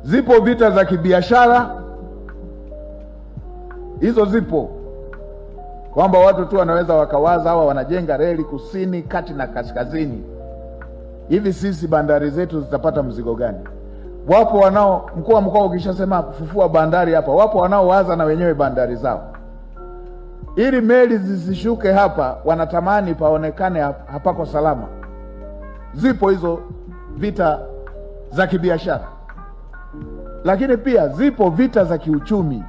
Zipo vita za kibiashara, hizo zipo, kwamba watu tu wanaweza wakawaza hawa wanajenga reli kusini, kati na kaskazini. Hivi sisi bandari zetu zitapata mzigo gani? Wapo wanao, mkuu wa mkoa ukishasema kufufua bandari hapa, wapo wanaowaza na wenyewe bandari zao, ili meli zisishuke hapa, wanatamani paonekane hapako salama. Zipo hizo vita za kibiashara, lakini pia zipo vita za kiuchumi.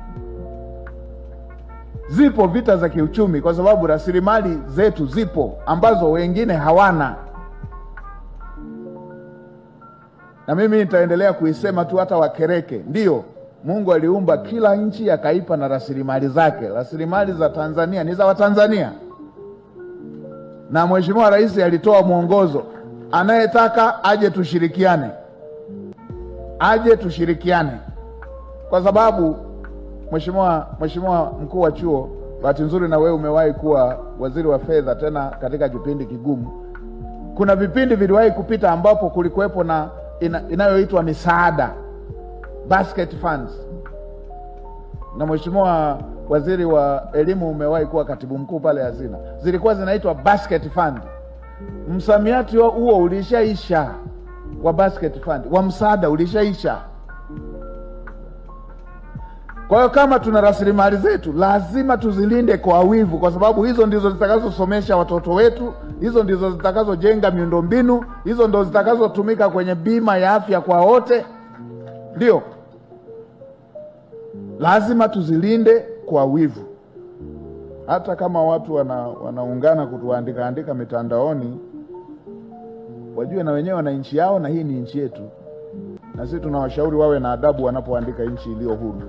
Zipo vita za kiuchumi kwa sababu rasilimali zetu zipo ambazo wengine hawana, na mimi nitaendelea kuisema tu hata wakereke. Ndiyo, Mungu aliumba kila nchi akaipa na rasilimali zake. Rasilimali za Tanzania ni za Watanzania, na Mheshimiwa Rais alitoa mwongozo, anayetaka aje tushirikiane, aje tushirikiane, kwa sababu Mheshimiwa mkuu wa chuo, bahati nzuri na wewe umewahi kuwa waziri wa fedha, tena katika kipindi kigumu. Kuna vipindi viliwahi kupita ambapo kulikuwepo na inayoitwa misaada, basket funds, na Mheshimiwa waziri wa elimu umewahi kuwa katibu mkuu pale hazina, zilikuwa zinaitwa basket fund. Msamiati huo ulishaisha, wa basket fund, wa msaada ulishaisha. Kwa hiyo kama tuna rasilimali zetu, lazima tuzilinde kwa wivu, kwa sababu hizo ndizo zitakazosomesha watoto wetu, hizo ndizo zitakazojenga miundombinu, hizo ndizo zitakazotumika kwenye bima ya afya kwa wote. Ndio, lazima tuzilinde kwa wivu. Hata kama watu wanaungana kutuandika mitandaoni, wajue na wenyewe wana nchi yao, na hii ni nchi yetu, na sisi tunawashauri wawe na adabu wanapoandika nchi iliyo huru.